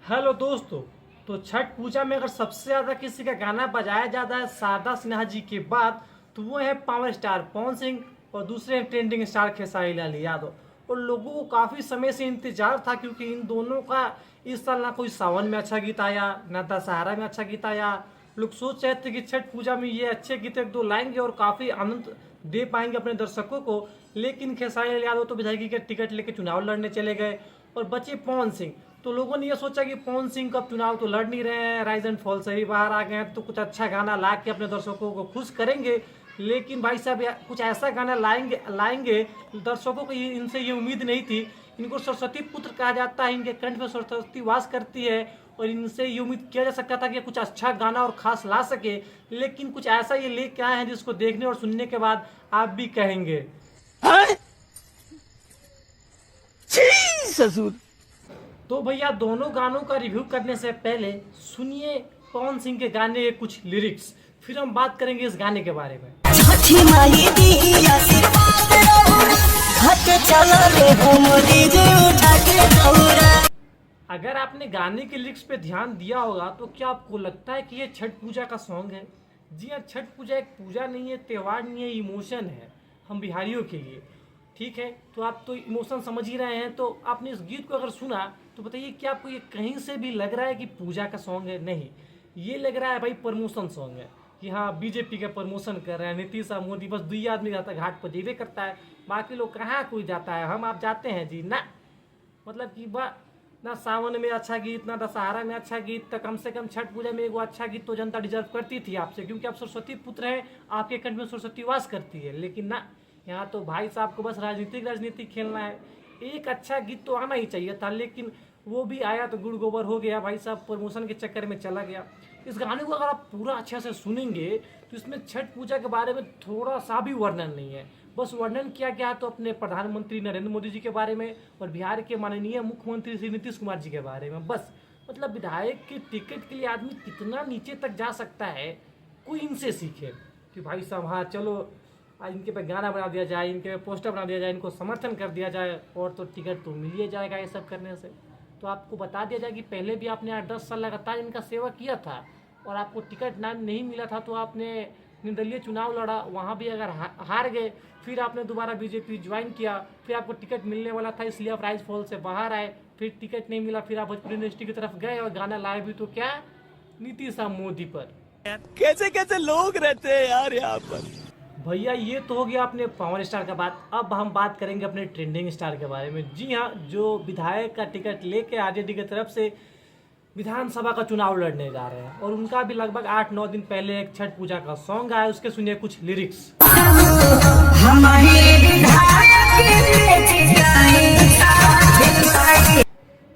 Hello दोस्तों। तो छठ पूजा में अगर सबसे ज़्यादा किसी का गाना बजाया जाता है शारदा सिन्हा जी के बाद, तो वो है पावर स्टार पवन सिंह और दूसरे हैं ट्रेंडिंग स्टार खेसारी लाल यादव। और लोगों को काफ़ी समय से इंतजार था, क्योंकि इन दोनों का इस साल ना कोई सावन में अच्छा गीत आया, ना दशहरा में अच्छा गीत आया। लोग सोच रहे थे कि छठ पूजा में ये अच्छे गीत एक दो लाएंगे और काफ़ी आनंद दे पाएंगे अपने दर्शकों को। लेकिन खेसारी लाल यादव तो विधायकी के टिकट लेके चुनाव लड़ने चले गए और बचे पवन सिंह। तो लोगों ने ये सोचा कि पवन सिंह का चुनाव तो लड़ नहीं रहे हैं, राइज एंड फॉल से ही बाहर आ गए हैं, तो कुछ अच्छा गाना ला के अपने दर्शकों को खुश करेंगे। लेकिन भाई साहब कुछ ऐसा गाना लाएंगे लाएंगे दर्शकों को इनसे ये उम्मीद नहीं थी। इनको सरस्वती पुत्र कहा जाता है, इनके कंठ में सरस्वती वास करती है और इनसे ये उम्मीद किया जा सकता था कि कुछ अच्छा गाना और खास ला सके। लेकिन कुछ ऐसा ये लेके आए हैं जिसको देखने और सुनने के बाद आप भी कहेंगे ससुर। तो भैया दोनों गानों का रिव्यू करने से पहले सुनिए पवन सिंह के गाने के कुछ लिरिक्स, फिर हम बात करेंगे इस गाने के बारे में। अगर आपने गाने के लिरिक्स पे ध्यान दिया होगा तो क्या आपको लगता है कि ये छठ पूजा का सॉन्ग है? जी हाँ, छठ पूजा एक पूजा नहीं है, त्योहार नहीं है, इमोशन है हम बिहारियों के लिए। ठीक है, तो आप तो इमोशन समझ ही रहे हैं। तो आपने इस गीत को अगर सुना तो बताइए कि आपको ये कहीं से भी लग रहा है कि पूजा का सॉन्ग है? नहीं, ये लग रहा है भाई प्रमोशन सॉन्ग है कि हाँ बीजेपी का प्रमोशन कर रहे हैं, नीतीश और मोदी, बस दुई आदमी जाता है घाट पर जेबे करता है, बाकी लोग कहाँ कोई जाता है, हम आप जाते हैं जी ना। मतलब कि ना सावन में अच्छा गीत, ना दशहरा में अच्छा गीत, तो कम से कम छठ पूजा में एक अच्छा गीत तो जनता डिजर्व करती थी आपसे, क्योंकि आप सरस्वती पुत्र हैं, आपके कंठ में सरस्वती वास करती है। लेकिन ना, यहाँ तो भाई साहब को बस राजनीति खेलना है। एक अच्छा गीत तो आना ही चाहिए था, लेकिन वो भी आया तो गुड़ गोबर हो गया, भाई साहब प्रमोशन के चक्कर में चला गया। इस गाने को अगर आप पूरा अच्छे से सुनेंगे तो इसमें छठ पूजा के बारे में थोड़ा सा भी वर्णन नहीं है। बस वर्णन किया गया तो अपने प्रधानमंत्री नरेंद्र मोदी जी के बारे में और बिहार के माननीय मुख्यमंत्री श्री नीतीश कुमार जी के बारे में। बस मतलब विधायक के टिकट के लिए आदमी कितना नीचे तक जा सकता है, कोई इनसे सीखे कि भाई साहब हाँ चलो आज इनके पे गाना बना दिया जाए, इनके पे पोस्टर बना दिया जाए, इनको समर्थन कर दिया जाए और तो टिकट तो मिल ही जाएगा ये सब करने से। तो आपको बता दिया जाए कि पहले भी आपने 8-10 साल लगातार इनका सेवा किया था और आपको टिकट ना नहीं मिला था, तो आपने निर्दलीय चुनाव लड़ा, वहाँ भी अगर हार गए, फिर आपने दोबारा बीजेपी ज्वाइन किया, फिर आपको टिकट मिलने वाला था इसलिए आप राइज फॉल से बाहर आए, फिर टिकट नहीं मिला, फिर आप भोजपुरी इंडस्ट्री की तरफ गए और गाना लाए भी तो क्या नीतीश और मोदी पर। कैसे कैसे लोग रहते हैं यार यहाँ पर। भैया ये तो हो गया अपने पावर स्टार का बात। अब हम बात करेंगे अपने ट्रेंडिंग स्टार के बारे में। जी हाँ, जो विधायक का टिकट लेके आरजेडी की तरफ से विधानसभा का चुनाव लड़ने जा रहे हैं और उनका भी लगभग 8-9 दिन पहले एक छठ पूजा का सॉन्ग आया, उसके सुनिए कुछ लिरिक्स।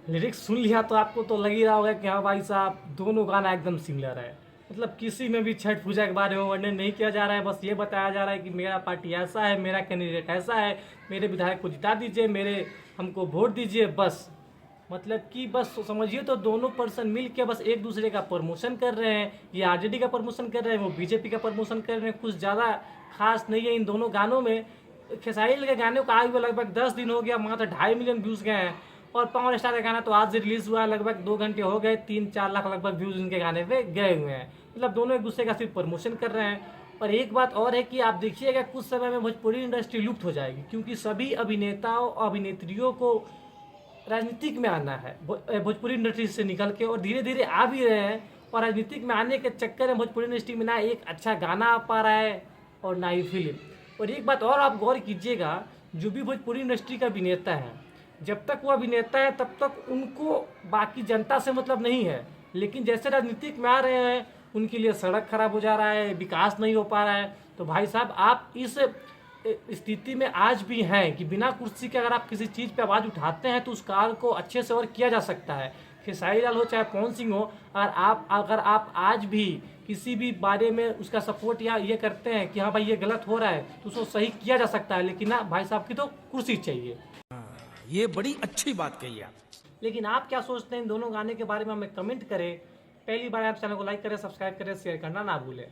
लिरिक्स सुन लिया तो आपको तो लग ही रहा होगा कि हाँ भाई साहब दोनों गाना एकदम सिमिलर है। मतलब किसी में भी छठ पूजा के बारे में वर्णन नहीं किया जा रहा है, बस ये बताया जा रहा है कि मेरा पार्टी ऐसा है, मेरा कैंडिडेट ऐसा है, मेरे विधायक को जिता दीजिए, मेरे हमको वोट दीजिए, बस। मतलब कि बस समझिए तो दोनों पर्सन मिल के बस एक दूसरे का प्रमोशन कर रहे हैं। ये आरजेडी का प्रमोशन कर रहे हैं, वो बीजेपी का प्रमोशन कर रहे हैं। कुछ ज़्यादा खास नहीं है इन दोनों गानों में। खेसारी के गाने को आए हुए लगभग 10 दिन हो गया, मात्र 2.5 मिलियन व्यूज़ गए हैं। और पावर स्टार का गाना तो आज से रिलीज हुआ है, लगभग 2 घंटे हो गए, 3-4 लाख लगभग व्यूज इनके गाने पे गए हुए हैं। मतलब दोनों एक दूसरे का सिर्फ प्रमोशन कर रहे हैं। और एक बात और है कि आप देखिएगा कुछ समय में भोजपुरी इंडस्ट्री लुप्त हो जाएगी, क्योंकि सभी अभिनेताओं और अभिनेत्रियों को राजनीतिक में आना है भोजपुरी इंडस्ट्री से निकल के, और धीरे धीरे आ भी रहे हैं। और राजनीतिक में आने के चक्कर में भोजपुरी इंडस्ट्री में ना एक अच्छा गाना आ पा रहा है और ना ही फिल्म। और एक बात और आप गौर कीजिएगा, जो भी भोजपुरी इंडस्ट्री का अभिनेता है, जब तक वो अभिनेता है तब तक उनको बाकी जनता से मतलब नहीं है। लेकिन जैसे राजनीतिक में आ रहे हैं उनके लिए सड़क खराब हो जा रहा है, विकास नहीं हो पा रहा है। तो भाई साहब आप इस स्थिति में आज भी हैं कि बिना कुर्सी के अगर आप किसी चीज़ पे आवाज़ उठाते हैं तो उस कार्य को अच्छे से और किया जा सकता है। खेसारी लाल हो चाहे पवन सिंह हो, अगर आप आज भी किसी भी बारे में उसका सपोर्ट या ये करते हैं कि हाँ भाई ये गलत हो रहा है, तो उसको सही किया जा सकता है। लेकिन ना भाई साहब की तो कुर्सी चाहिए। ये बड़ी अच्छी बात कही आप। लेकिन आप क्या सोचते हैं इन दोनों गाने के बारे में, हमें कमेंट करें। पहली बार आप चैनल को लाइक करें, सब्सक्राइब करें, शेयर करना ना भूलें।